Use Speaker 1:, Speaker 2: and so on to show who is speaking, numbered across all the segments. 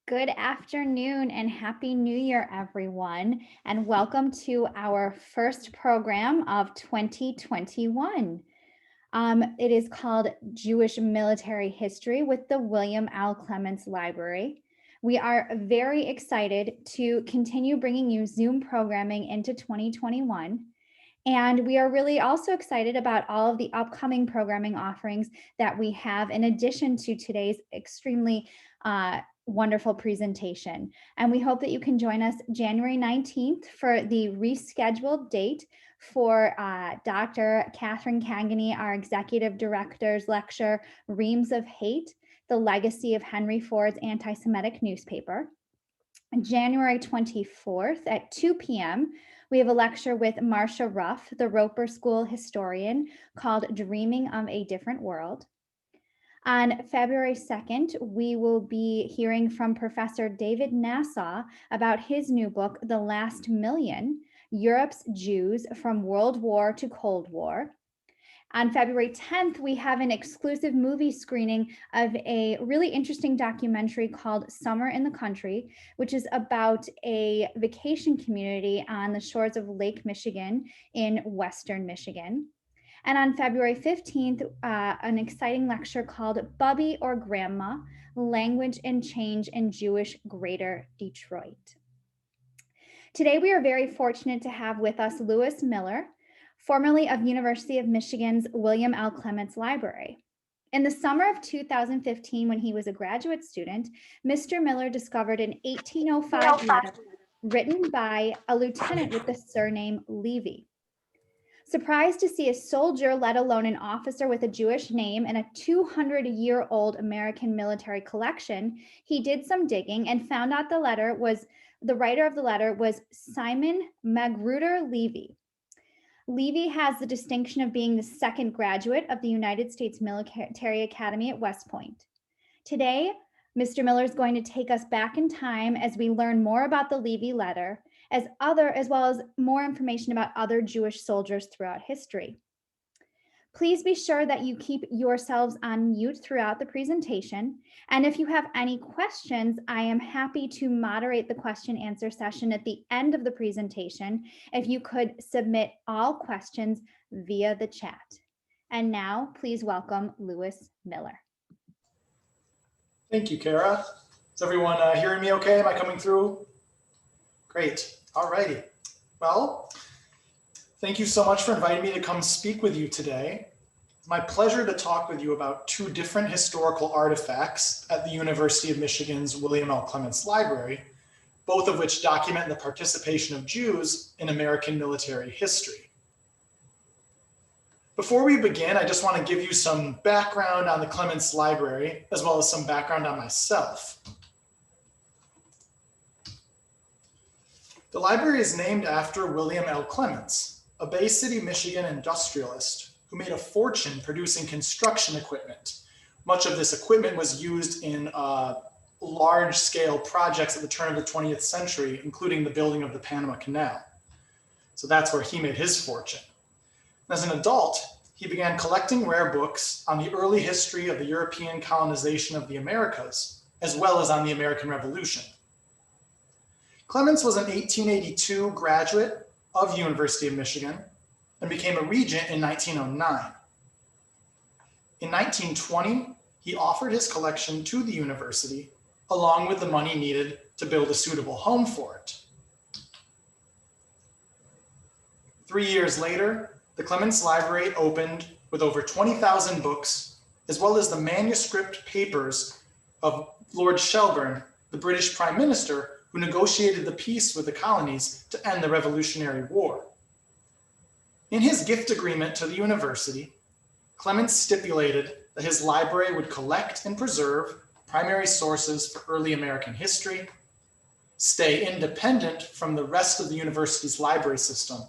Speaker 1: Good afternoon and Happy New Year, everyone, and welcome to our first program of 2021. It is called Jewish Military History with the William L Clements Library. We are very excited to continue bringing you Zoom programming into 2021. And we are really also excited about all of the upcoming programming offerings that we have in addition to today's extremely wonderful presentation. And we hope that you can join us January 19th for the rescheduled date for Dr. Catherine Cangany, our Executive Director's lecture, Reams of Hate, the Legacy of Henry Ford's Anti-Semitic Newspaper. January 24th at 2 p.m., we have a lecture with Marcia Ruff, the Roper School historian, called Dreaming of a Different World. On February 2nd, we will be hearing from Professor David Nassau about his new book, The Last Million, Europe's Jews from World War to Cold War. On February 10th, we have an exclusive movie screening of a really interesting documentary called Summer in the Country, which is about a vacation community on the shores of Lake Michigan in Western Michigan. And on February 15th, an exciting lecture called Bubby or Grandma, Language and Change in Jewish Greater Detroit. Today, we are very fortunate to have with us Lewis Miller, formerly of University of Michigan's William L. Clements Library. In the summer of 2015, when he was a graduate student, Mr. Miller discovered an 1805 letter written by a lieutenant with the surname Levy. Surprised to see a soldier, let alone an officer with a Jewish name in a 200-year-old American military collection, he did some digging and found out the writer of the letter was Simon Magruder Levy. Levy has the distinction of being the second graduate of the United States Military Academy at West Point. Today, Mr. Miller is going to take us back in time as we learn more about the Levy letter, as well as more information about other Jewish soldiers throughout history. Please be sure that you keep yourselves on mute throughout the presentation. And if you have any questions, I am happy to moderate the question answer session at the end of the presentation if you could submit all questions via the chat. And now, please welcome Lewis Miller.
Speaker 2: Thank you, Kara. Is everyone hearing me okay? Am I coming through? Great. All righty. Well, thank you so much for inviting me to come speak with you today. It's my pleasure to talk with you about two different historical artifacts at the University of Michigan's William L. Clements Library, both of which document the participation of Jews in American military history. Before we begin, I just want to give you some background on the Clements Library, as well as some background on myself. The library is named after William L. Clements, a Bay City, Michigan industrialist who made a fortune producing construction equipment. Much of this equipment was used in large-scale projects at the turn of the 20th century, including the building of the Panama Canal. So that's where he made his fortune. As an adult, he began collecting rare books on the early history of the European colonization of the Americas, as well as on the American Revolution. Clements was an 1882 graduate of University of Michigan and became a regent in 1909. In 1920, he offered his collection to the university, along with the money needed to build a suitable home for it. 3 years later, the Clements Library opened with over 20,000 books, as well as the manuscript papers of Lord Shelburne, the British Prime Minister, who negotiated the peace with the colonies to end the Revolutionary War. In his gift agreement to the university, Clements stipulated that his library would collect and preserve primary sources for early American history, stay independent from the rest of the university's library system,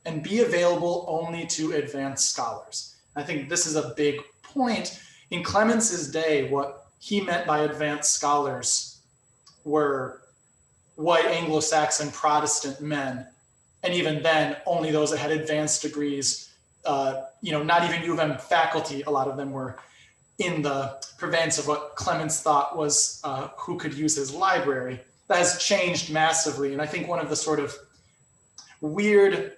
Speaker 2: and be available only to advanced scholars. I think this is a big point. In Clements's day, what he meant by advanced scholars were white Anglo-Saxon Protestant men. And even then, only those that had advanced degrees, not even U of M faculty, a lot of them were in the purveyance of what Clements thought was who could use his library. That has changed massively. And I think one of the sort of weird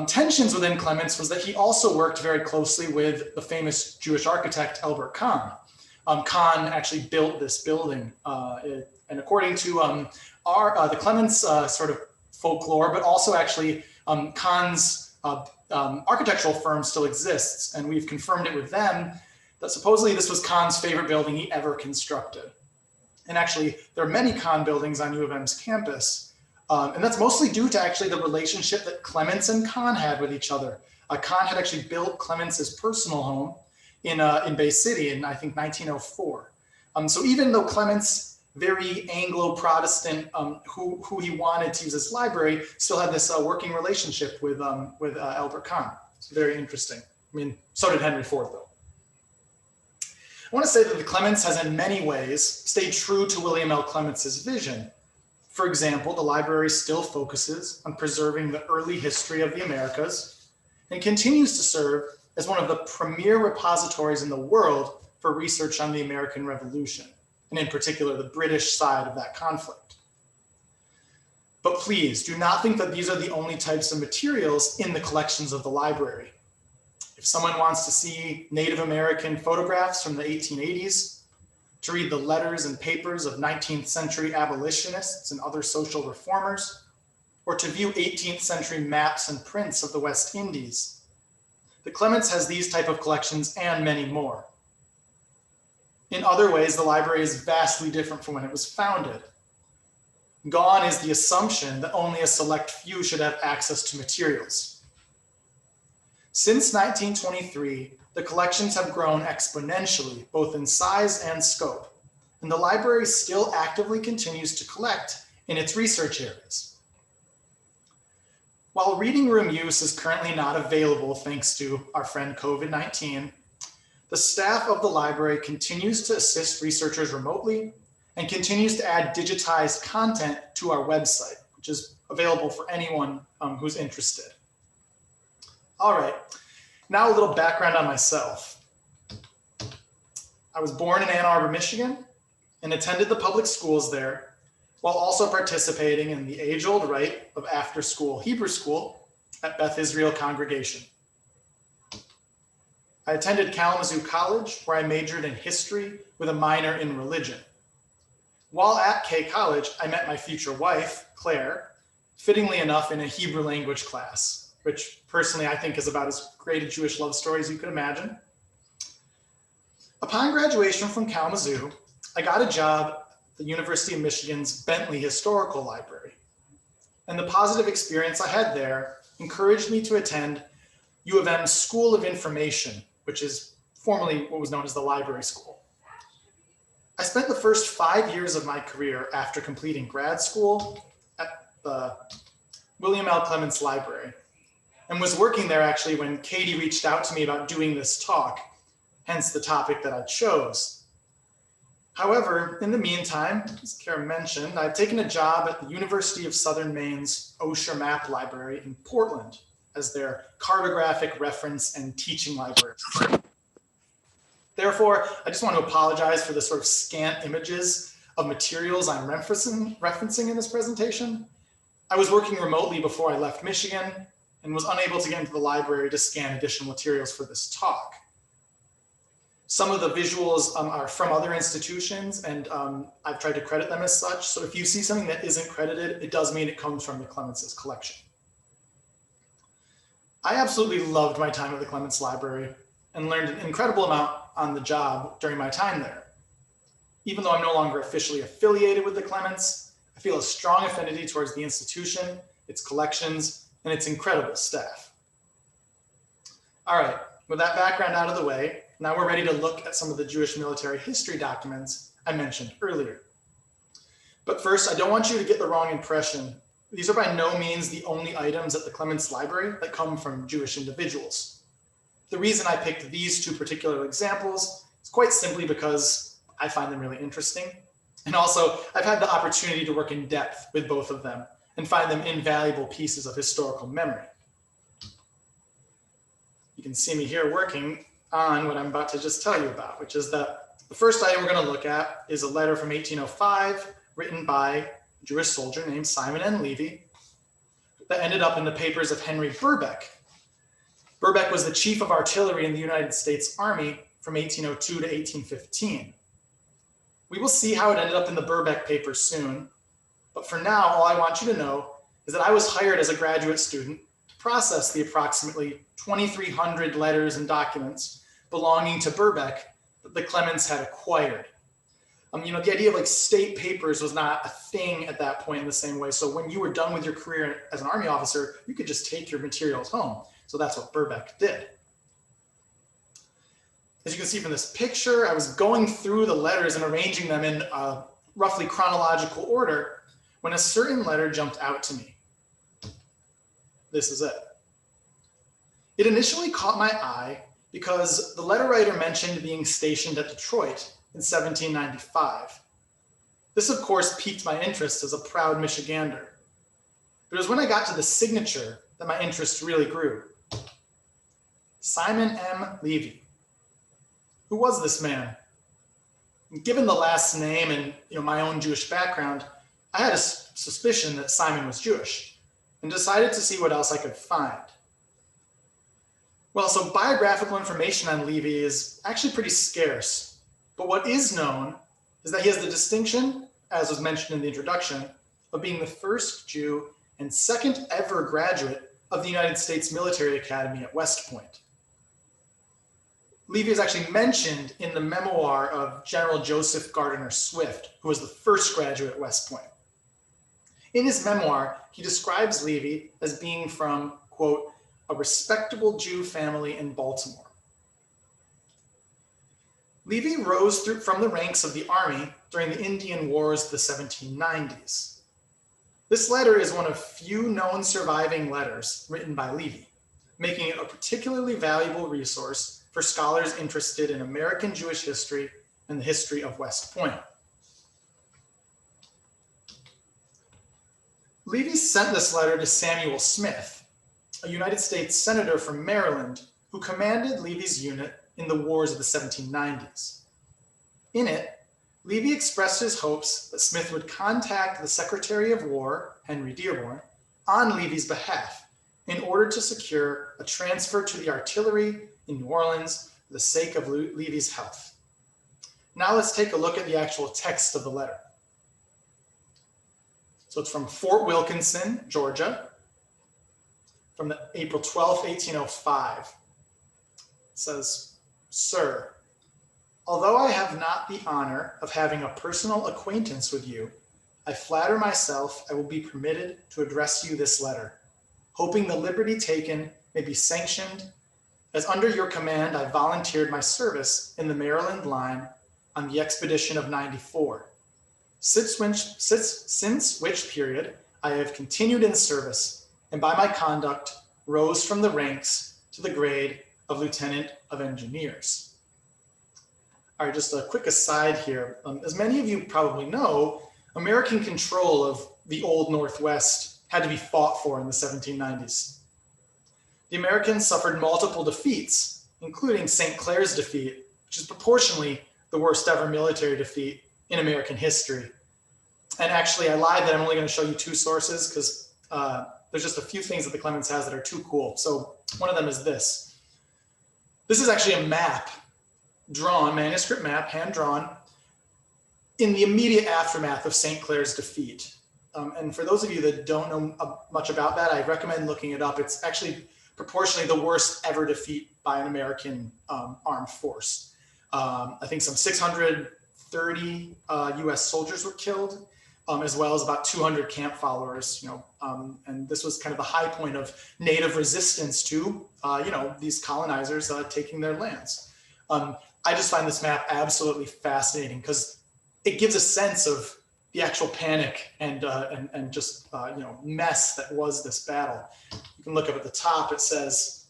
Speaker 2: tensions within Clements was that he also worked very closely with the famous Jewish architect Albert Kahn. Kahn actually built this building, and according to the Clements sort of folklore, but also actually Kahn's architectural firm still exists, and we've confirmed it with them that supposedly this was Kahn's favorite building he ever constructed. And actually, there are many Kahn buildings on U of M's campus, and that's mostly due to actually the relationship that Clements and Kahn had with each other. Kahn had actually built Clements' personal home in Bay City in, I think, 1904. So even though Clements, very Anglo-Protestant, who he wanted to use his library, still had this working relationship with Albert Kahn. It's very interesting. I mean, so did Henry Ford, though. I want to say that the Clements has in many ways stayed true to William L. Clements' vision. For example, the library still focuses on preserving the early history of the Americas and continues to serve as one of the premier repositories in the world for research on the American Revolution, and in particular, the British side of that conflict. But please do not think that these are the only types of materials in the collections of the library. If someone wants to see Native American photographs from the 1880s, to read the letters and papers of 19th century abolitionists and other social reformers, or to view 18th century maps and prints of the West Indies, the Clements has these type of collections and many more. In other ways, the library is vastly different from when it was founded. Gone is the assumption that only a select few should have access to materials. Since 1923, the collections have grown exponentially, both in size and scope, and the library still actively continues to collect in its research areas. While reading room use is currently not available thanks to our friend COVID-19, the staff of the library continues to assist researchers remotely and continues to add digitized content to our website, which is available for anyone who's interested. All right, now a little background on myself. I was born in Ann Arbor, Michigan, and attended the public schools there, while also participating in the age-old rite of after-school Hebrew school at Beth Israel Congregation. I attended Kalamazoo College, where I majored in history with a minor in religion. While at K College, I met my future wife, Claire, fittingly enough in a Hebrew language class, which personally I think is about as great a Jewish love story as you could imagine. Upon graduation from Kalamazoo, I got a job at the University of Michigan's Bentley Historical Library. And the positive experience I had there encouraged me to attend U of M's School of Information, which is formerly what was known as the Library School. I spent the first 5 years of my career after completing grad school at the William L. Clements Library, and was working there actually when Katie reached out to me about doing this talk, hence the topic that I chose. However, in the meantime, as Kara mentioned, I've taken a job at the University of Southern Maine's Osher Map Library in Portland as their cartographic reference and teaching library. Therefore, I just want to apologize for the sort of scant images of materials I'm referencing in this presentation. I was working remotely before I left Michigan and was unable to get into the library to scan additional materials for this talk. Some of the visuals are from other institutions, and I've tried to credit them as such. So if you see something that isn't credited, it does mean it comes from the Clements' collection. I absolutely loved my time at the Clements Library and learned an incredible amount on the job during my time there. Even though I'm no longer officially affiliated with the Clements, I feel a strong affinity towards the institution, its collections, and its incredible staff. All right, with that background out of the way, now we're ready to look at some of the Jewish military history documents I mentioned earlier. But first, I don't want you to get the wrong impression. These are by no means the only items at the Clements Library that come from Jewish individuals. The reason I picked these two particular examples is quite simply because I find them really interesting. And also, I've had the opportunity to work in depth with both of them and find them invaluable pieces of historical memory. You can see me here working on what I'm about to just tell you about, which is that the first item we're going to look at is a letter from 1805 written by a Jewish soldier named Simon N. Levy that ended up in the papers of Henry Birkbeck. Birkbeck was the chief of artillery in the United States Army from 1802 to 1815. We will see how it ended up in the Birkbeck papers soon, but for now, all I want you to know is that I was hired as a graduate student to process the approximately 2,300 letters and documents belonging to Birkbeck that the Clements had acquired. The idea of like state papers was not a thing at that point in the same way. So when you were done with your career as an Army officer, you could just take your materials home. So that's what Birkbeck did. As you can see from this picture, I was going through the letters and arranging them in roughly chronological order when a certain letter jumped out to me. This is it. It initially caught my eye because the letter writer mentioned being stationed at Detroit in 1795. This, of course, piqued my interest as a proud Michigander. But it was when I got to the signature that my interest really grew. Simon M. Levy. Who was this man? Given the last name and my own Jewish background, I had a suspicion that Simon was Jewish and decided to see what else I could find. Well, so biographical information on Levy is actually pretty scarce. But what is known is that he has the distinction, as was mentioned in the introduction, of being the first Jew and second ever graduate of the United States Military Academy at West Point. Levy is actually mentioned in the memoir of General Joseph Gardiner Swift, who was the first graduate at West Point. In his memoir, he describes Levy as being from, quote, a respectable Jew family in Baltimore. Levy rose from the ranks of the Army during the Indian Wars of the 1790s. This letter is one of few known surviving letters written by Levy, making it a particularly valuable resource for scholars interested in American Jewish history and the history of West Point. Levy sent this letter to Samuel Smith, a United States Senator from Maryland who commanded Levy's unit in the wars of the 1790s. In it, Levy expressed his hopes that Smith would contact the Secretary of War, Henry Dearborn, on Levy's behalf in order to secure a transfer to the artillery in New Orleans for the sake of Levy's health. Now let's take a look at the actual text of the letter. So it's from Fort Wilkinson, Georgia, from the April 12th, 1805. It says, Sir, although I have not the honor of having a personal acquaintance with you, I flatter myself I will be permitted to address you this letter, hoping the liberty taken may be sanctioned, as under your command I volunteered my service in the Maryland line on the expedition of '94, since which period I have continued in service, and by my conduct rose from the ranks to the grade of Lieutenant of Engineers. All right, just a quick aside here. As many of you probably know, American control of the Old Northwest had to be fought for in the 1790s. The Americans suffered multiple defeats, including St. Clair's defeat, which is proportionally the worst ever military defeat in American history. And actually, I lied that I'm only going to show you two sources because there's just a few things that the Clements has that are too cool. So one of them is this. This is actually a map, drawn, manuscript map, hand-drawn, in the immediate aftermath of St. Clair's defeat. And for those of you that don't know much about that, I recommend looking it up. It's actually proportionally the worst ever defeat by an American armed force. I think some 630 US soldiers were killed, as well as about 200 camp followers, and this was kind of the high point of native resistance to, these colonizers taking their lands. I just find this map absolutely fascinating because it gives a sense of the actual panic and just mess that was this battle. You can look up at the top. It says,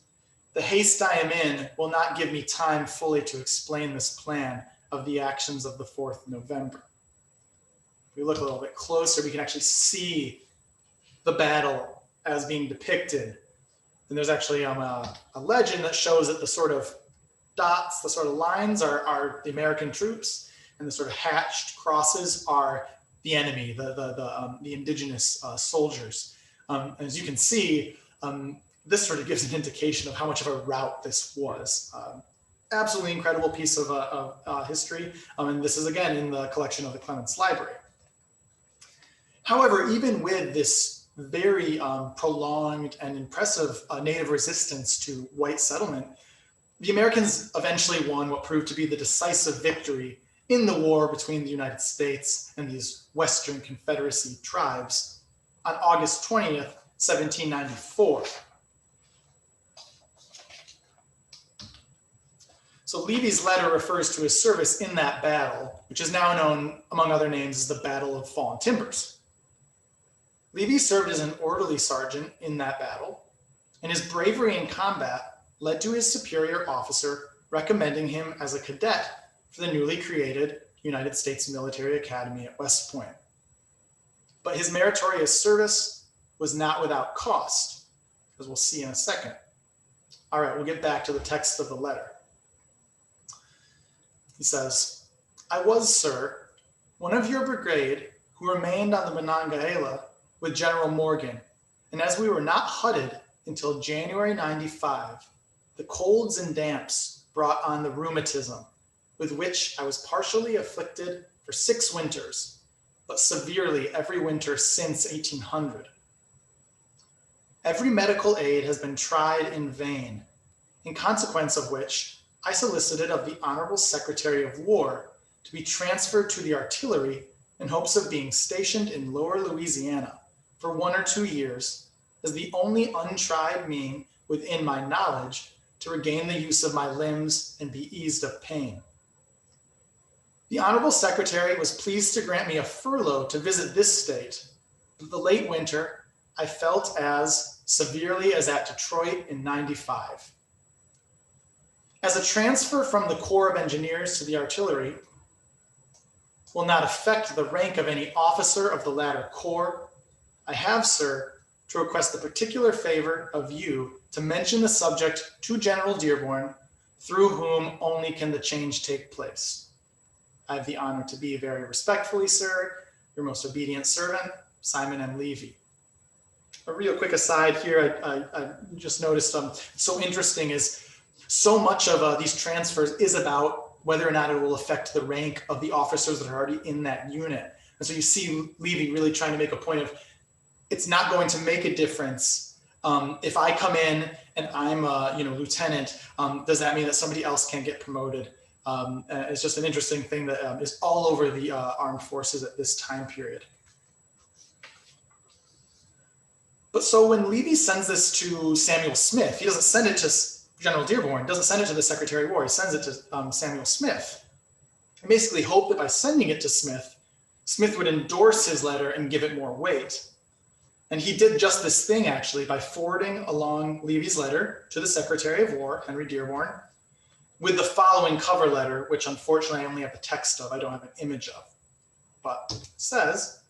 Speaker 2: "The haste I am in will not give me time fully to explain this plan of the actions of the 4th November." If we look a little bit closer, we can actually see the battle as being depicted. And there's actually a legend that shows that the sort of dots, the sort of lines are the American troops, and the sort of hatched crosses are the enemy, the indigenous soldiers. As you can see, this sort of gives an indication of how much of a rout this was. Absolutely incredible piece of history. And this is again in the collection of the Clements Library. However, even with this very prolonged and impressive native resistance to white settlement, the Americans eventually won what proved to be the decisive victory in the war between the United States and these Western Confederacy tribes on August 20th, 1794. So Levy's letter refers to his service in that battle, which is now known, among other names, as the Battle of Fallen Timbers. Levy served as an orderly sergeant in that battle, and his bravery in combat led to his superior officer recommending him as a cadet for the newly created United States Military Academy at West Point. But his meritorious service was not without cost, as we'll see in a second. All right, we'll get back to the text of the letter. He says, "I was, sir, one of your brigade who remained on the Monongahela with General Morgan, and as we were not hutted until January 95, the colds and damps brought on the rheumatism, with which I was partially afflicted for 6 winters, but severely every winter since 1800. Every medical aid has been tried in vain, in consequence of which I solicited of the Honorable Secretary of War to be transferred to the artillery in hopes of being stationed in Lower Louisiana for 1 or 2 years as the only untried mean within my knowledge to regain the use of my limbs and be eased of pain. The Honorable Secretary was pleased to grant me a furlough to visit this state, but the late winter I felt as severely as at Detroit in 95. As a transfer from the Corps of Engineers to the artillery will not affect the rank of any officer of the latter corps, I have, sir, to request the particular favor of you to mention the subject to General Dearborn, through whom only can the change take place. I have the honor to be very respectfully, sir, your most obedient servant, Simon M. Levy." A real quick aside here, I just noticed so interesting is so much of these transfers is about whether or not it will affect the rank of the officers that are already in that unit. And so you see Levy really trying to make a point of, it's not going to make a difference if I come in and I'm a lieutenant. Does that mean that somebody else can't get promoted? It's just an interesting thing that is all over the armed forces at this time period. But so when Levy sends this to Samuel Smith, he doesn't send it to General Dearborn, doesn't send it to the Secretary of War, he sends it to Samuel Smith. I basically hope that by sending it to Smith, Smith would endorse his letter and give it more weight. And he did just this thing, actually, by forwarding along Levy's letter to the Secretary of War, Henry Dearborn, with the following cover letter, which unfortunately I only have the text of, I don't have an image of. But it says,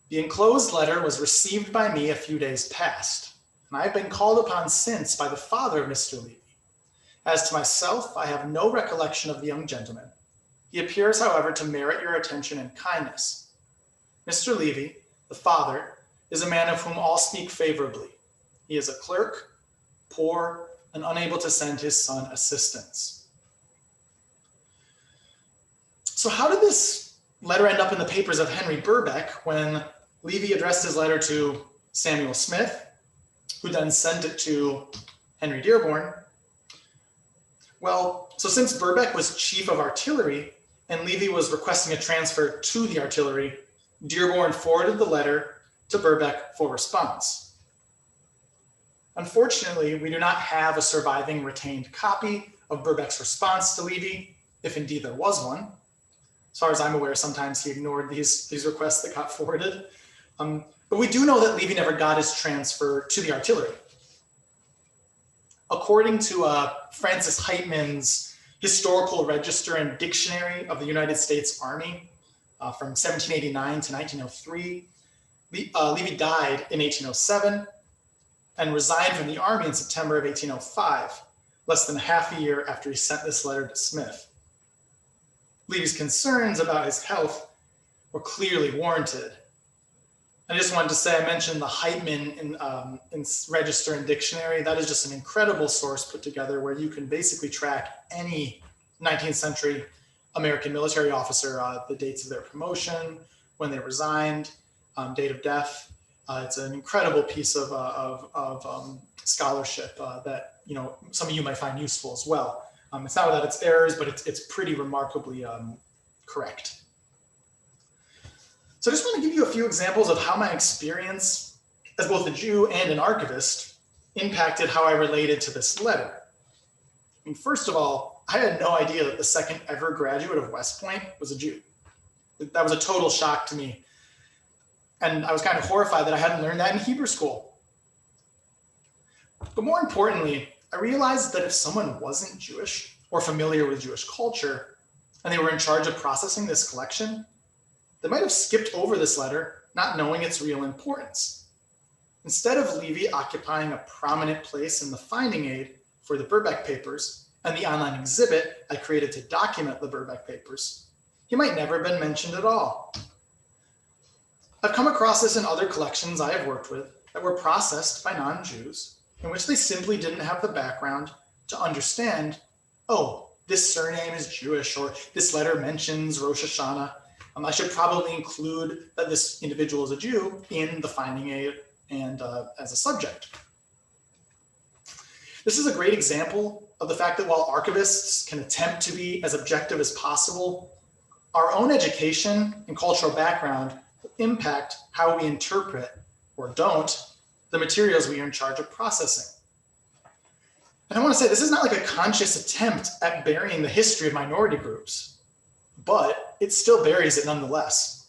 Speaker 2: "The enclosed letter was received by me a few days past, and I have been called upon since by the father of Mr. Levy. As to myself, I have no recollection of the young gentleman. He appears, however, to merit your attention and kindness. Mr. Levy, the father, is a man of whom all speak favorably. He is a clerk, poor, and unable to send his son assistance." So how did this letter end up in the papers of Henry Birkbeck when Levy addressed his letter to Samuel Smith, who then sent it to Henry Dearborn? Well, so since Birkbeck was chief of artillery and Levy was requesting a transfer to the artillery, Dearborn forwarded the letter to Birkbeck for response. Unfortunately, we do not have a surviving retained copy of Birkbeck's response to Levy, if indeed there was one. As far as I'm aware, sometimes he ignored these requests that got forwarded. But we do know that Levy never got his transfer to the artillery. According to Francis Heitman's Historical Register and Dictionary of the United States Army from 1789 to 1903, Levy died in 1807. and resigned from the army in September of 1805, less than half a year after he sent this letter to Smith. Levy's concerns about his health were clearly warranted. I just wanted to say, I mentioned the Heitman in Register and Dictionary. That is just an incredible source put together where you can basically track any 19th century American military officer, the dates of their promotion, when they resigned, date of death. It's an incredible piece of scholarship that some of you might find useful as well. It's not without its errors, but it's pretty remarkably correct. So I just want to give you a few examples of how my experience as both a Jew and an archivist impacted how I related to this letter. I mean, first of all, I had no idea that the second ever graduate of West Point was a Jew. That was a total shock to me. And I was kind of horrified that I hadn't learned that in Hebrew school. But more importantly, I realized that if someone wasn't Jewish or familiar with Jewish culture, and they were in charge of processing this collection, they might have skipped over this letter, not knowing its real importance. Instead of Levy occupying a prominent place in the finding aid for the Birkbeck papers and the online exhibit I created to document the Birkbeck papers, he might never have been mentioned at all. I've come across this in other collections I have worked with that were processed by non-Jews, in which they simply didn't have the background to understand, oh, this surname is Jewish, or this letter mentions Rosh Hashanah. I should probably include that this individual is a Jew in the finding aid and as a subject. This is a great example of the fact that while archivists can attempt to be as objective as possible, our own education and cultural background will impact how we interpret, or don't, the materials we are in charge of processing. And I want to say, this is not like a conscious attempt at burying the history of minority groups, but it still buries it nonetheless.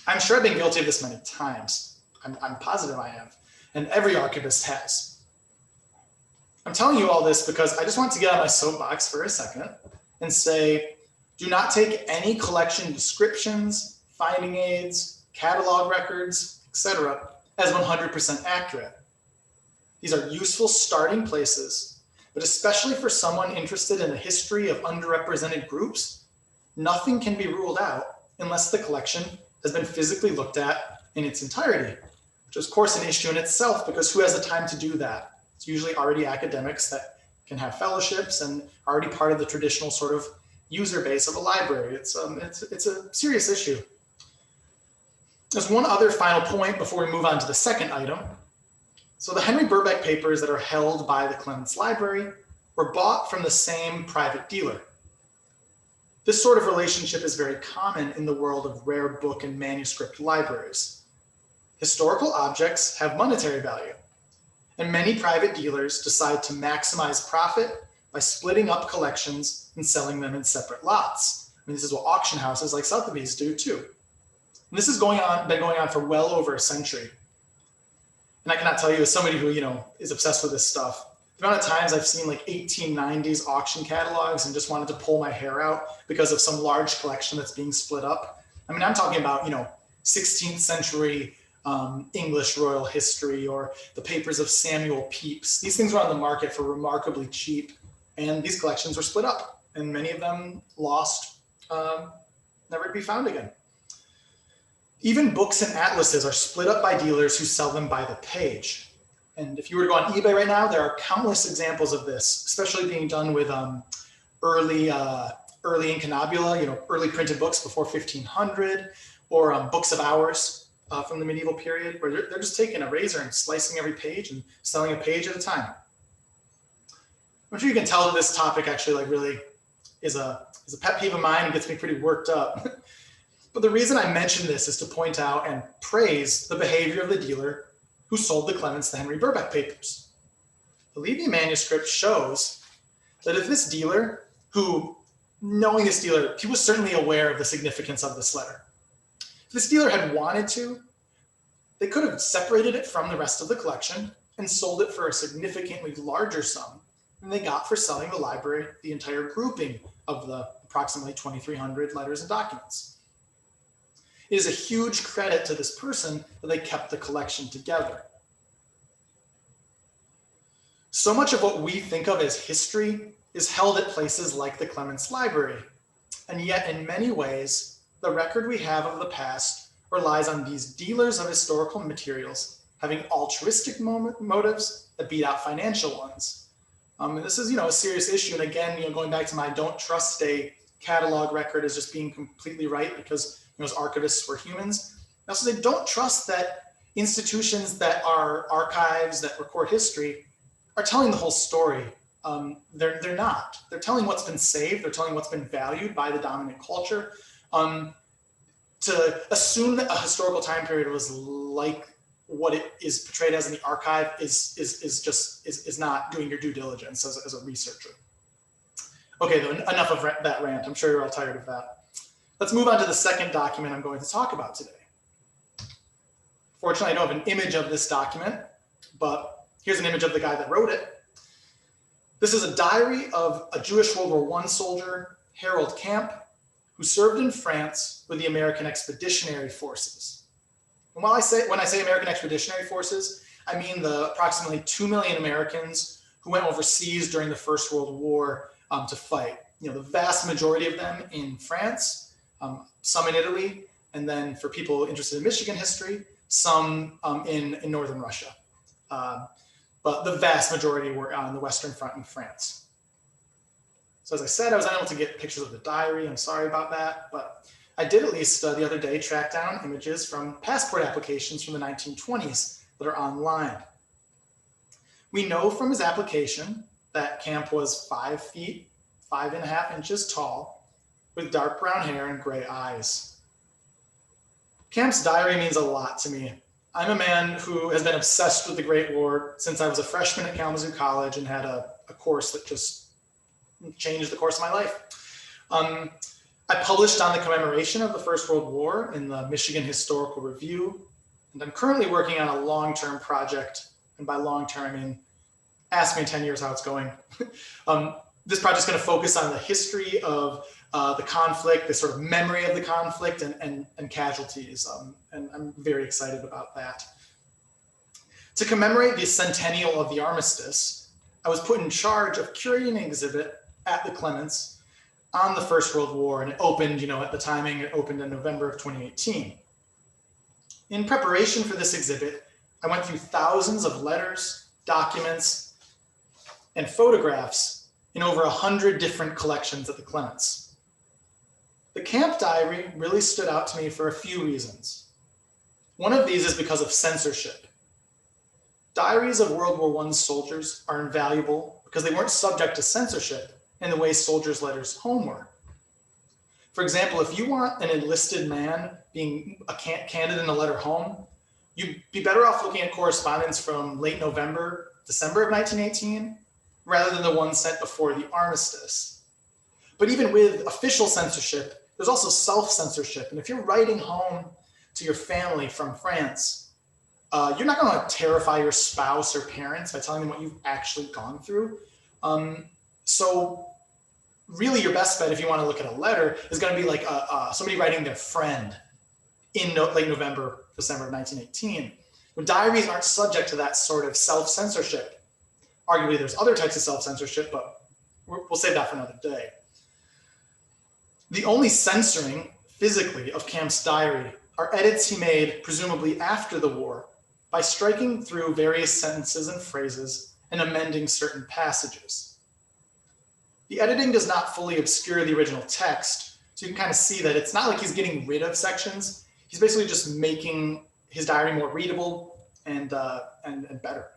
Speaker 2: I'm sure I've been guilty of this many times. I'm positive I have, and every archivist has. I'm telling you all this because I just want to get on my soapbox for a second and say, do not take any collection descriptions, finding aids, catalog records, etc., as 100% accurate. These are useful starting places, but especially for someone interested in the history of underrepresented groups, nothing can be ruled out unless the collection has been physically looked at in its entirety, which is of course an issue in itself because who has the time to do that? It's usually already academics that can have fellowships and are already part of the traditional sort of user base of a library. It's a serious issue. There's one other final point before we move on to the second item. So the Henry Birkbeck papers that are held by the Clements Library were bought from the same private dealer. This sort of relationship is very common in the world of rare book and manuscript libraries. Historical objects have monetary value, and many private dealers decide to maximize profit by splitting up collections and selling them in separate lots. I mean, this is what auction houses like Sotheby's do too. And this has been going on for well over a century. And I cannot tell you, as somebody who is obsessed with this stuff, the amount of times I've seen like 1890s auction catalogs and just wanted to pull my hair out because of some large collection that's being split up. I mean, I'm talking about 16th century English royal history or the papers of Samuel Pepys. These things were on the market for remarkably cheap, and these collections were split up, and many of them lost, never to be found again. Even books and atlases are split up by dealers who sell them by the page. And if you were to go on eBay right now, there are countless examples of this, especially being done with early incunabula, early printed books before 1500, or books of hours from the medieval period, where they're just taking a razor and slicing every page and selling a page at a time. I'm sure you can tell that this topic actually really is a pet peeve of mine and gets me pretty worked up. But the reason I mention this is to point out and praise the behavior of the dealer who sold the Clements the Henry Birkbeck papers. The Levy manuscript shows that if this dealer, knowing this dealer, he was certainly aware of the significance of this letter. If this dealer had wanted to, they could have separated it from the rest of the collection and sold it for a significantly larger sum than they got for selling the library the entire grouping of the approximately 2,300 letters and documents. It is a huge credit to this person that they kept the collection together. So much of what we think of as history is held at places like the Clements Library. And yet, in many ways, the record we have of the past relies on these dealers of historical materials having altruistic motives that beat out financial ones. And this is, a serious issue. And again, going back to my don't trust a catalog record as just being completely right because as archivists we're humans. I also say don't trust that institutions that are archives that record history are telling the whole story. They're not. They're telling what's been saved. They're telling what's been valued by the dominant culture. To assume that a historical time period was like what it is portrayed as in the archive is not doing your due diligence as a researcher. Okay, though, enough of that rant. I'm sure you're all tired of that. Let's move on to the second document I'm going to talk about today. Fortunately, I don't have an image of this document, but here's an image of the guy that wrote it. This is a diary of a Jewish World War I soldier, Harold Camp, who served in France with the American Expeditionary Forces. And when I say American Expeditionary Forces, I mean the approximately 2 million Americans who went overseas during the First World War to fight. The vast majority of them in France, some in Italy, and then for people interested in Michigan history, some in northern Russia. But the vast majority were on the Western Front in France. So as I said, I was unable to get pictures of the diary. I'm sorry about that, but I did at least the other day track down images from passport applications from the 1920s that are online. We know from his application that Camp was 5 feet, 5.5 inches tall, with dark brown hair and gray eyes. Camp's diary means a lot to me. I'm a man who has been obsessed with the Great War since I was a freshman at Kalamazoo College and had a course that just changed the course of my life. I published on the commemoration of the First World War in the Michigan Historical Review, and I'm currently working on a long-term project, and by long-term I mean, ask me in 10 years how it's going. This project is going to focus on the history of the conflict, the sort of memory of the conflict and casualties, and I'm very excited about that. To commemorate the centennial of the armistice, I was put in charge of curating an exhibit at the Clements on the First World War, and it opened, at the timing, it opened in November of 2018. In preparation for this exhibit, I went through thousands of letters, documents, and photographs in over 100 different collections at the Clements. The Camp diary really stood out to me for a few reasons. One of these is because of censorship. Diaries of World War I soldiers are invaluable because they weren't subject to censorship in the way soldiers' letters home were. For example, if you want an enlisted man being a candidate in a letter home, you'd be better off looking at correspondence from late November, December of 1918, rather than the one sent before the armistice. But even with official censorship, there's also self-censorship. And if you're writing home to your family from France, you're not going to terrify your spouse or parents by telling them what you've actually gone through. So really your best bet if you want to look at a letter is going to be like somebody writing their friend in late November, December of 1918. When diaries aren't subject to that sort of self-censorship. Arguably there's other types of self-censorship, but we'll save that for another day. The only censoring physically of Camp's diary are edits he made presumably after the war by striking through various sentences and phrases and amending certain passages. The editing does not fully obscure the original text, so you can kind of see that it's not like he's getting rid of sections. He's basically just making his diary more readable and better.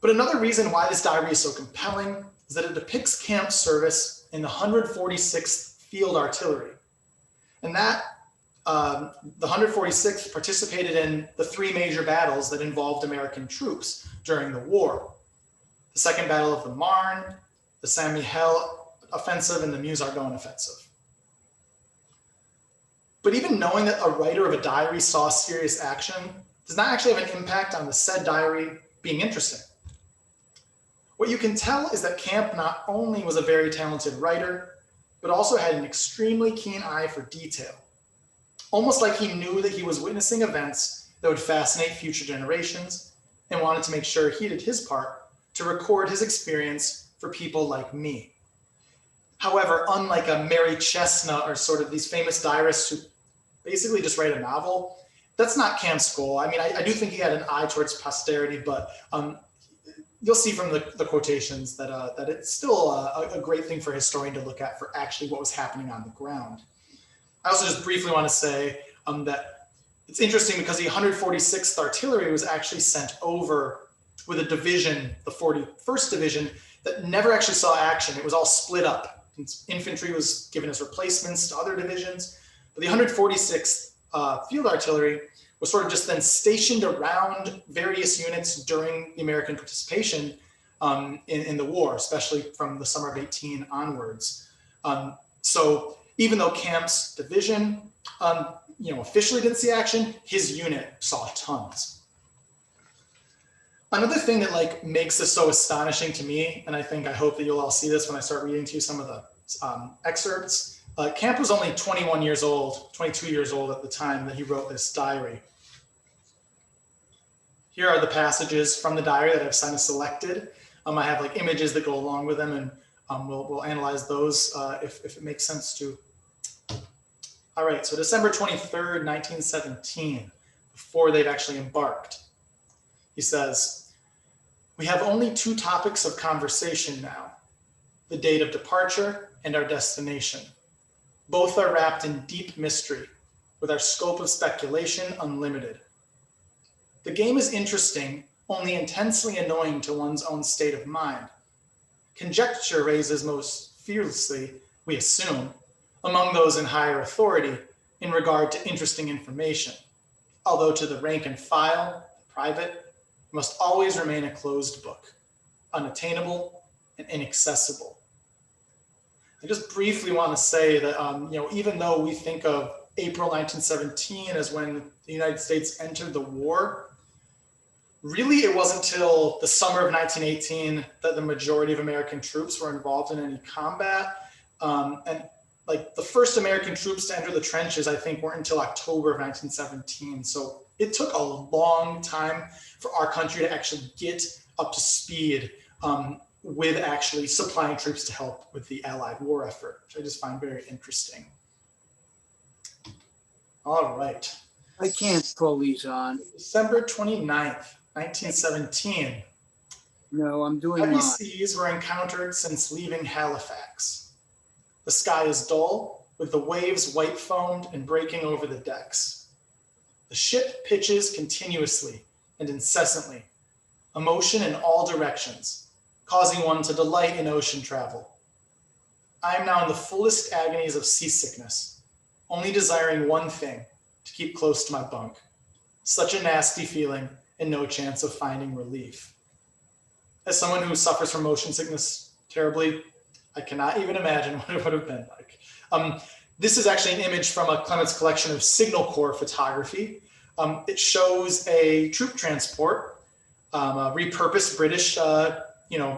Speaker 2: But another reason why this diary is so compelling is that it depicts Camp's service in the 146th Field Artillery. And that the 146th participated in the 3 major battles that involved American troops during the war. The Second Battle of the Marne, the Saint-Mihiel offensive, and the Meuse-Argonne offensive. But even knowing that a writer of a diary saw serious action does not actually have an impact on the said diary being interesting. What you can tell is that Camp not only was a very talented writer, but also had an extremely keen eye for detail. Almost like he knew that he was witnessing events that would fascinate future generations and wanted to make sure he did his part to record his experience for people like me. However, unlike a Mary Chestnut or sort of these famous diarists who basically just write a novel, that's not Camp's goal. I mean, I do think he had an eye towards posterity, but you'll see from the quotations that it's still a great thing for a historian to look at for actually what was happening on the ground. I also just briefly want to say that it's interesting because the 146th Artillery was actually sent over with a division, the 41st Division, that never actually saw action. It was all split up. Infantry was given as replacements to other divisions, but the 146th Field Artillery was sort of just then stationed around various units during the American participation in the war, especially from the summer of 18 onwards. So even though Camp's division, officially didn't see action, his unit saw tons. Another thing that makes this so astonishing to me, and I hope that you'll all see this when I start reading to you some of the excerpts. Camp was only 22 years old at the time that he wrote this diary. Here are the passages from the diary that I've kind of selected. I have images that go along with them, and we'll analyze those if it makes sense to. All right, so December 23rd, 1917, before they've actually embarked. He says, "We have only two topics of conversation now, the date of departure and our destination. Both are wrapped in deep mystery, with our scope of speculation unlimited. The game is interesting, only intensely annoying to one's own state of mind. Conjecture raises most fearlessly, we assume, among those in higher authority in regard to interesting information, although to the rank and file, the private, it must always remain a closed book, unattainable and inaccessible." I just briefly want to say that, even though we think of April 1917 as when the United States entered the war, really it wasn't until the summer of 1918 that the majority of American troops were involved in any combat. And the first American troops to enter the trenches, I think, weren't until October of 1917. So it took a long time for our country to actually get up to speed with actually supplying troops to help with the Allied war effort, which I just find very interesting. All right.
Speaker 3: I can't pull these on.
Speaker 2: December 29th, 1917.
Speaker 3: No, I'm doing
Speaker 2: Heavy
Speaker 3: mine.
Speaker 2: seas were encountered since leaving Halifax. The sky is dull, with the waves white foamed and breaking over the decks. The ship pitches continuously and incessantly, a motion in all directions, causing one to delight in ocean travel. I am now in the fullest agonies of seasickness, only desiring one thing, to keep close to my bunk. Such a nasty feeling and no chance of finding relief. As someone who suffers from motion sickness terribly, I cannot even imagine what it would have been like. This is actually an image from a Clements collection of Signal Corps photography. It shows a troop transport, a repurposed British,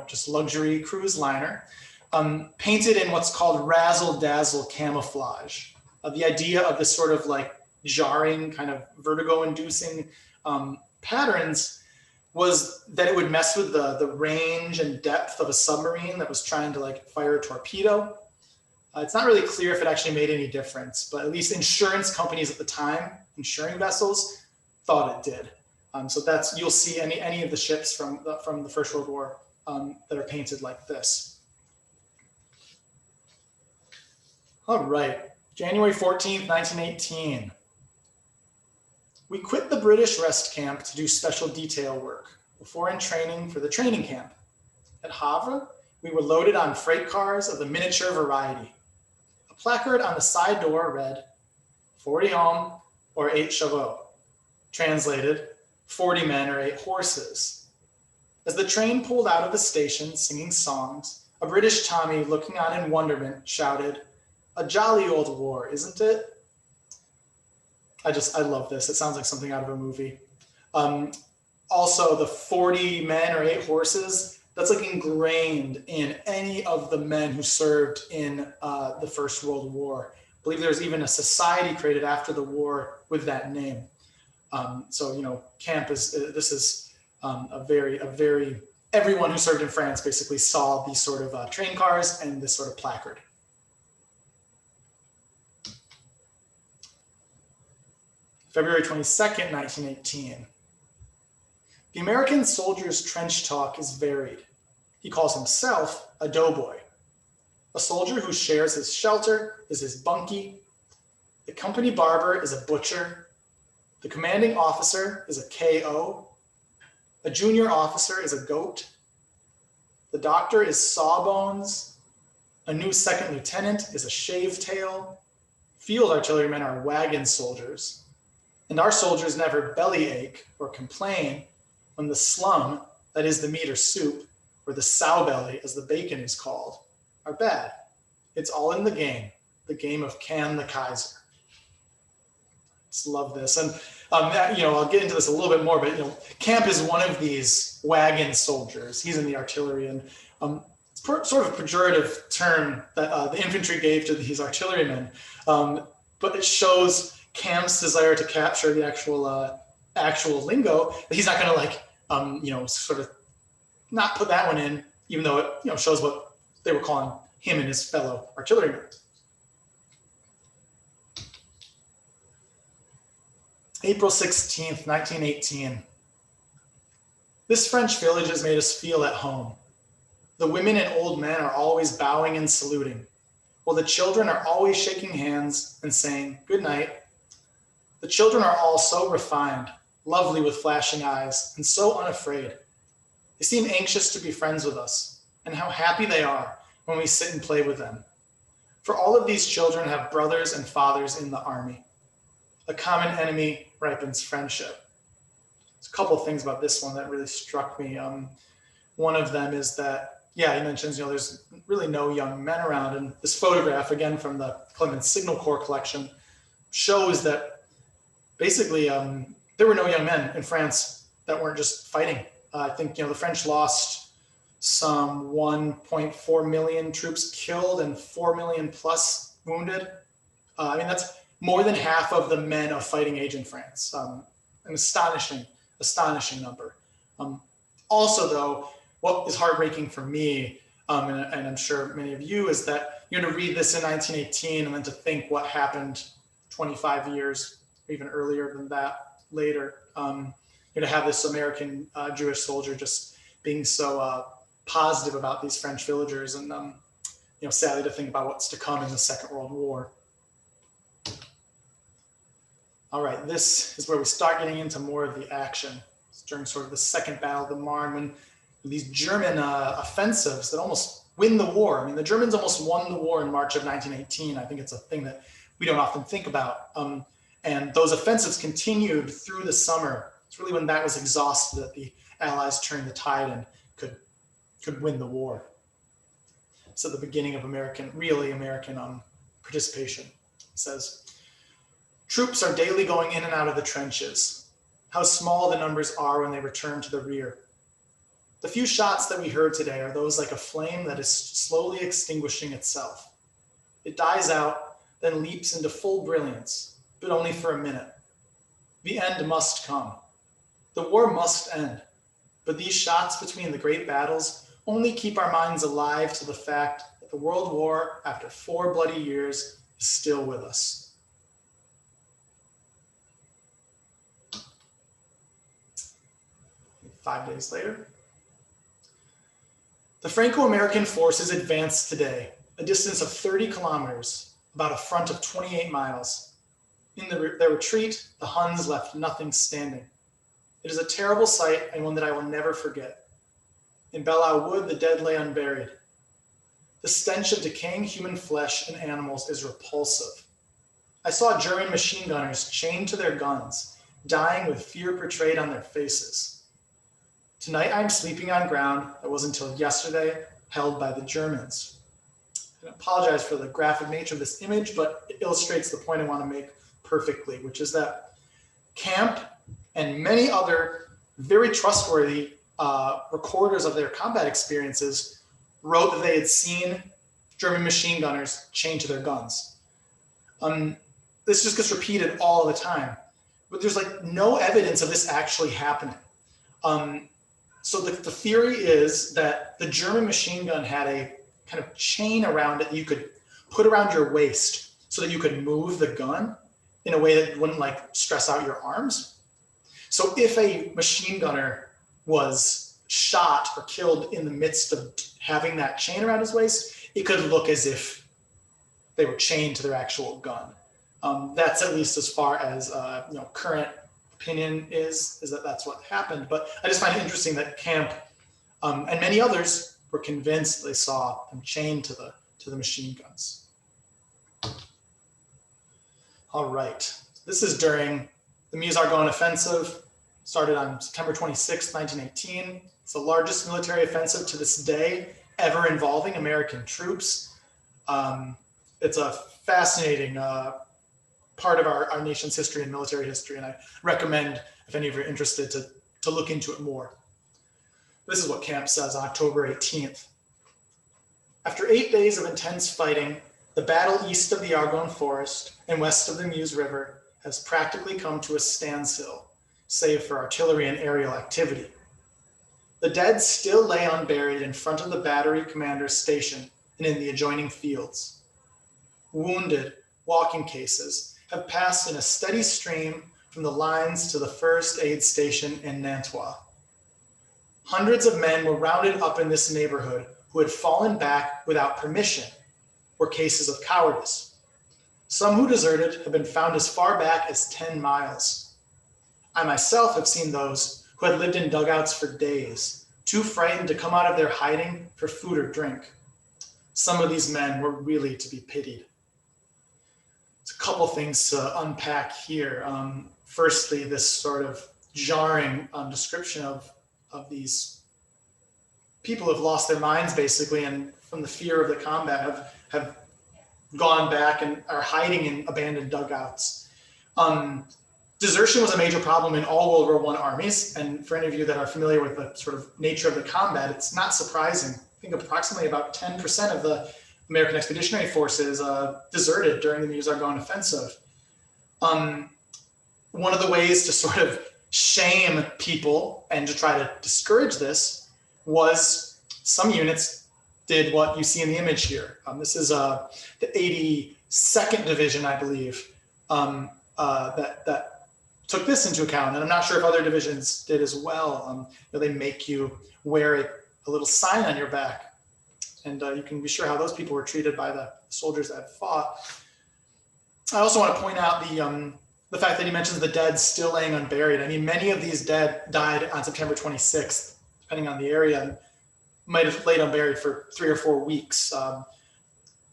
Speaker 2: just luxury cruise liner, painted in what's called razzle-dazzle camouflage. The idea of this sort of jarring, kind of vertigo-inducing patterns was that it would mess with the range and depth of a submarine that was trying to fire a torpedo. It's not really clear if it actually made any difference, but at least insurance companies at the time, insuring vessels, thought it did. So you'll see any of the ships from the First World War that are painted like this. All right, January 14th, 1918. We quit the British rest camp to do special detail work before in training for the training camp. At Havre, we were loaded on freight cars of the miniature variety. A placard on the side door read, 40 hommes or 8 chevaux. Translated, 40 men or 8 horses. As the train pulled out of the station singing songs, a British Tommy looking on in wonderment shouted, "A jolly old war, isn't it?" I love this. It sounds like something out of a movie. Also, the 40 men or 8 horses, that's ingrained in any of the men who served in the First World War. I believe there's even a society created after the war with that name. So, camp this is Everyone who served in France basically saw these sort of train cars and this sort of placard. February 22nd, 1918. The American soldier's trench talk is varied. He calls himself a doughboy. A soldier who shares his shelter is his bunkie. The company barber is a butcher. The commanding officer is a KO. A junior officer is a goat. The doctor is sawbones. A new second lieutenant is a shave tail. Field artillerymen are wagon soldiers. And our soldiers never bellyache or complain when the slum, that is the meat or soup, or the sow belly, as the bacon is called, are bad. It's all in the game of Can the Kaiser. Just love this. And I'll get into this a little bit more, but Camp is one of these wagon soldiers. He's in the artillery, and it's sort of a pejorative term that the infantry gave to these artillerymen, but it shows Camp's desire to capture the actual lingo. That he's not going to sort of not put that one in, even though it shows what they were calling him and his fellow artillerymen. April 16th, 1918. This French village has made us feel at home. The women and old men are always bowing and saluting, while the children are always shaking hands and saying good night. The children are all so refined, lovely with flashing eyes, and so unafraid. They seem anxious to be friends with us, and how happy they are when we sit and play with them. For all of these children have brothers and fathers in the army. A common enemy ripens friendship. There's a couple of things about this one that really struck me. One of them is that, he mentions, there's really no young men around. And this photograph, again, from the Clements Signal Corps collection, shows that basically there were no young men in France that weren't just fighting. I think, the French lost some 1.4 million troops killed and 4 million plus wounded. That's more than half of the men of fighting age in France. An astonishing number. Also, though, what is heartbreaking for me, and I'm sure many of you, is that to read this in 1918 and then to think what happened 25 years, or even earlier than that, later, to have this American Jewish soldier just being so positive about these French villagers, and sadly to think about what's to come in the Second World War. All right, this is where we start getting into more of the action. It's during sort of the Second Battle of the Marne, when these German offensives that almost win the war. The Germans almost won the war in March of 1918. I think it's a thing that we don't often think about. And those offensives continued through the summer. It's really when that was exhausted that the Allies turned the tide and could win the war. It's at the beginning of American participation. It says, troops are daily going in and out of the trenches. How small the numbers are when they return to the rear. The few shots that we heard today are those like a flame that is slowly extinguishing itself. It dies out, then leaps into full brilliance, but only for a minute. The end must come. The war must end, but these shots between the great battles only keep our minds alive to the fact that the World War, after 4 bloody years, is still with us. Five days later, the Franco-American forces advanced today, a distance of 30 kilometers, about a front of 28 miles. In their retreat, the Huns left nothing standing. It is a terrible sight and one that I will never forget. In Belleau Wood, the dead lay unburied. The stench of decaying human flesh and animals is repulsive. I saw German machine gunners chained to their guns, dying with fear portrayed on their faces. Tonight I'm sleeping on ground that was until yesterday held by the Germans. I apologize for the graphic nature of this image, but it illustrates the point I want to make perfectly, which is that Camp and many other very trustworthy recorders of their combat experiences wrote that they had seen German machine gunners chained to their guns. This just gets repeated all the time, but there's no evidence of this actually happening. So the theory is that the German machine gun had a kind of chain around it you could put around your waist so that you could move the gun in a way that wouldn't like stress out your arms. So if a machine gunner was shot or killed in the midst of having that chain around his waist, it could look as if they were chained to their actual gun. That's at least as far as current opinion is that that's what happened. But I just find it interesting that Camp and many others were convinced they saw them chained to the machine guns. All right, this is during the Meuse-Argonne offensive, started on September 26, 1918. It's the largest military offensive to this day ever involving American troops. It's a fascinating part of our nation's history and military history, and I recommend, if any of you are interested, to look into it more. This is what Camp says on October 18th. After 8 days of intense fighting, the battle east of the Argonne Forest and west of the Meuse River has practically come to a standstill, save for artillery and aerial activity. The dead still lay unburied in front of the battery commander's station and in the adjoining fields. Wounded, walking cases have passed in a steady stream from the lines to the first aid station in Nantua. Hundreds of men were rounded up in this neighborhood who had fallen back without permission, or cases of cowardice. Some who deserted have been found as far back as 10 miles. I myself have seen those who had lived in dugouts for days, too frightened to come out of their hiding for food or drink. Some of these men were really to be pitied. There's a couple things to unpack here. Firstly, this sort of jarring description of these people who have lost their minds, basically, and from the fear of the combat have gone back and are hiding in abandoned dugouts. Desertion was a major problem in all World War I armies, and for any of you that are familiar with the sort of nature of the combat, it's not surprising. I think approximately about 10% of the American Expeditionary Forces deserted during the Meuse-Argonne offensive. One of the ways to sort of shame people and to try to discourage this was some units did what you see in the image here. This is the 82nd Division, I believe, that took this into account. And I'm not sure if other divisions did as well. They make you wear a little sign on your back. And you can be sure how those people were treated by the soldiers that fought. I also want to point out the fact that he mentions the dead still laying unburied. I mean, many of these dead died on September 26th, depending on the area, and might have laid unburied for 3 or 4 weeks,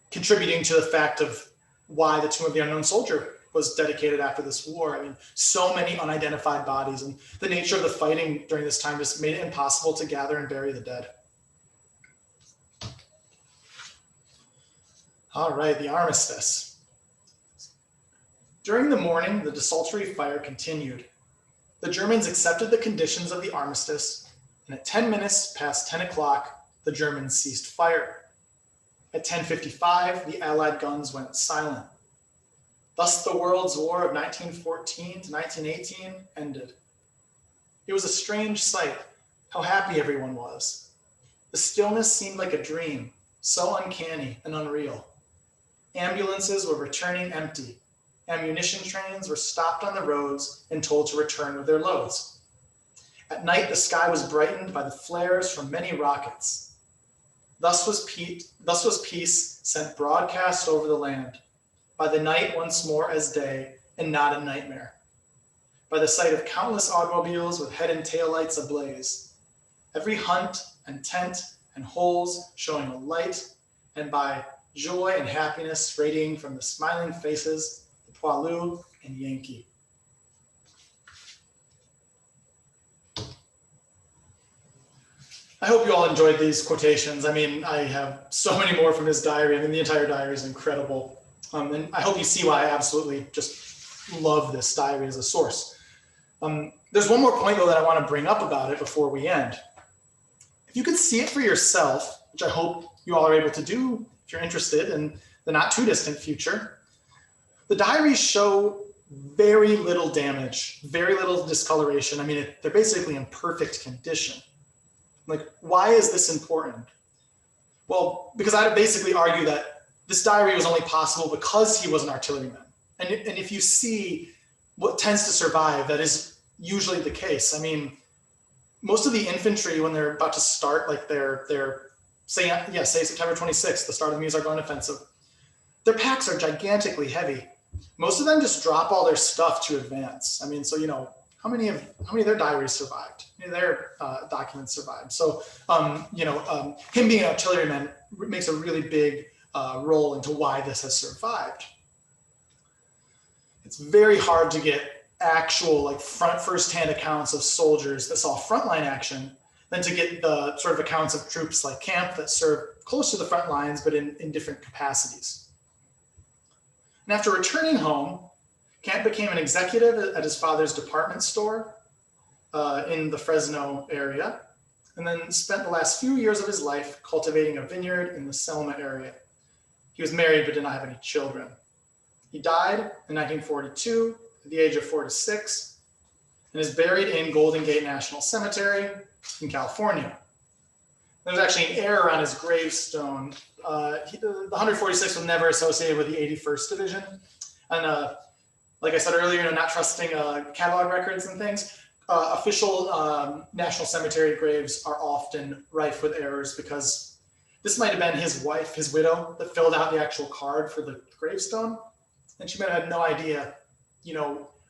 Speaker 2: contributing to the fact of why the Tomb of the Unknown Soldier was dedicated after this war. I mean, so many unidentified bodies, and the nature of the fighting during this time just made it impossible to gather and bury the dead. All right, the armistice. During the morning, the desultory fire continued. The Germans accepted the conditions of the armistice, and at 10 minutes past 10 o'clock, the Germans ceased fire. At 10:55, the Allied guns went silent. Thus, the World's War of 1914 to 1918 ended. It was a strange sight, how happy everyone was. The stillness seemed like a dream, so uncanny and unreal. Ambulances were returning empty. Ammunition trains were stopped on the roads and told to return with their loads. At night, the sky was brightened by the flares from many rockets. Thus was peace sent broadcast over the land, by the night once more as day, and not a nightmare. By the sight of countless automobiles with head and tail lights ablaze, every hunt and tent and holes showing a light, and by joy and happiness radiating from the smiling faces of Poilu and Yankee. I hope you all enjoyed these quotations. I mean, I have so many more from his diary. I mean, the entire diary is incredible. And I hope you see why I absolutely just love this diary as a source. There's one more point, though, that I want to bring up about it before we end. If you could see it for yourself, which I hope you all are able to do if you're interested in the not too distant future, the diaries show very little damage, very little discoloration. I mean, they're basically in perfect condition. Like, why is this important? Well, because I'd basically argue that this diary was only possible because he was an artilleryman. And if you see what tends to survive, that is usually the case. I mean, most of the infantry, when they're about to start, like say September 26th, the start of the Meuse Argonne offensive, their packs are gigantically heavy. Most of them just drop all their stuff to advance. I mean, so, how many of their diaries survived? How many of their documents survived? So, him being an artilleryman makes a really big role into why this has survived. It's very hard to get actual, like, first-hand accounts of soldiers that saw frontline action than to get the sort of accounts of troops like Camp that served close to the front lines, but in different capacities. And after returning home, Camp became an executive at his father's department store in the Fresno area, and then spent the last few years of his life cultivating a vineyard in the Selma area. He was married but did not have any children. He died in 1942 at the age of 46 and is buried in Golden Gate National Cemetery in California. There's actually an error on his gravestone. The 146 was never associated with the 81st Division. And like I said earlier, not trusting catalog records and things, official National Cemetery graves are often rife with errors because this might have been his wife, his widow, that filled out the actual card for the gravestone. And she might have had no idea,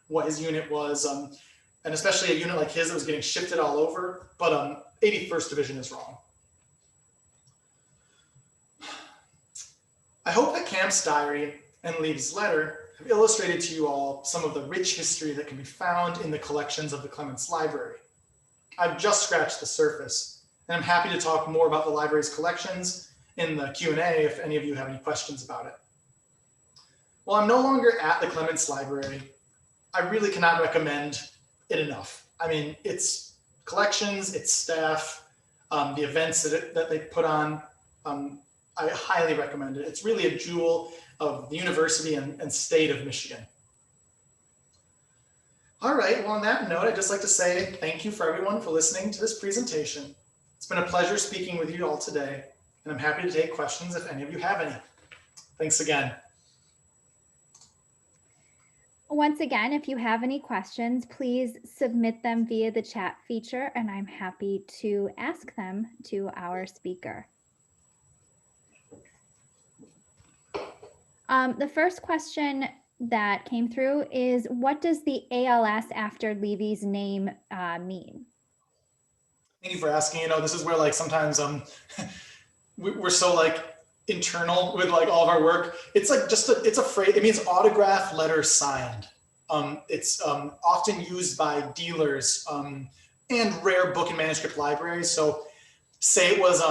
Speaker 2: what his unit was. And especially a unit like his that was getting shifted all over. But 81st Division is wrong. I hope that Camp's diary and Levys Letter have illustrated to you all some of the rich history that can be found in the collections of the Clements Library. I've just scratched the surface, and I'm happy to talk more about the library's collections in the Q&A if any of you have any questions about it. While I'm no longer at the Clements Library, I really cannot recommend it enough. I mean, its collections, its staff, the events that they put on, I highly recommend it. It's really a jewel of the university and state of Michigan. All right, well, on that note, I'd just like to say thank you for everyone for listening to this presentation. It's been a pleasure speaking with you all today, and I'm happy to take questions if any of you have any. Thanks again.
Speaker 1: Once again, if you have any questions, please submit them via the chat feature, and I'm happy to ask them to our speaker. The first question that came through is, what does the ALS after Levy's name mean?
Speaker 2: Thank you for asking. This is where sometimes we're so internal with all of our work. It's it's a phrase. It means autograph letter signed. It's often used by dealers and rare book and manuscript libraries. So say it was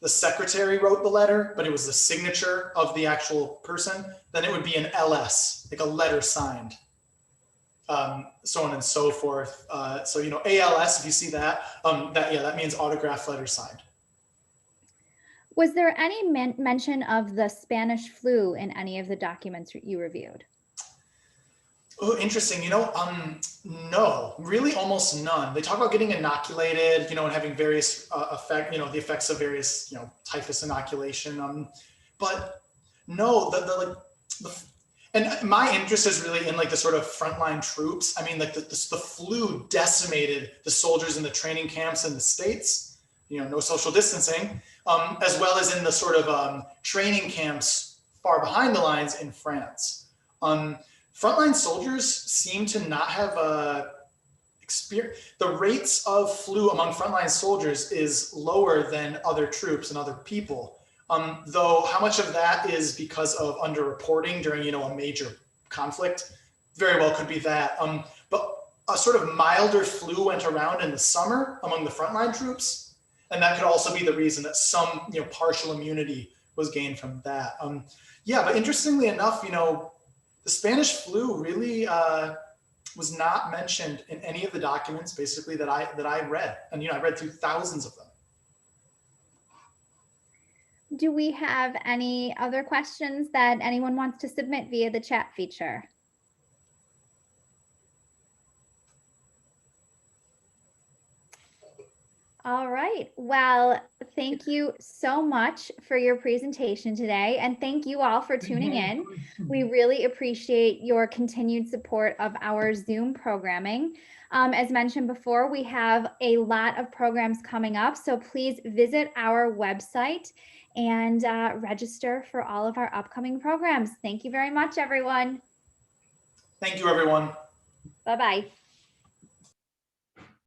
Speaker 2: the secretary wrote the letter, but it was the signature of the actual person, then it would be an LS, like a letter signed, so on and so forth. So, ALS, if you see that, that means autograph letter signed.
Speaker 1: Was there any mention of the Spanish flu in any of the documents you reviewed?
Speaker 2: Oh, interesting. No, really almost none. They talk about getting inoculated, and having various the effects of various, typhus inoculation. But no, and my interest is really in the sort of frontline troops. I mean, the flu decimated the soldiers in the training camps in the States, no social distancing, as well as in the sort of training camps far behind the lines in France. Frontline soldiers seem to not have experience. The rates of flu among frontline soldiers is lower than other troops and other people. Though how much of that is because of underreporting during, a major conflict, very well could be that. But a sort of milder flu went around in the summer among the frontline troops, and that could also be the reason that some, partial immunity was gained from that. But interestingly enough, the Spanish flu really was not mentioned in any of the documents, basically, that I read, and I read through thousands of them.
Speaker 1: Do we have any other questions that anyone wants to submit via the chat feature? All right. Well, thank you so much for your presentation today. And thank you all for tuning in. We really appreciate your continued support of our Zoom programming. As mentioned before, we have a lot of programs coming up. So please visit our website and register for all of our upcoming programs. Thank you very much, everyone.
Speaker 2: Thank you, everyone.
Speaker 1: Bye-bye.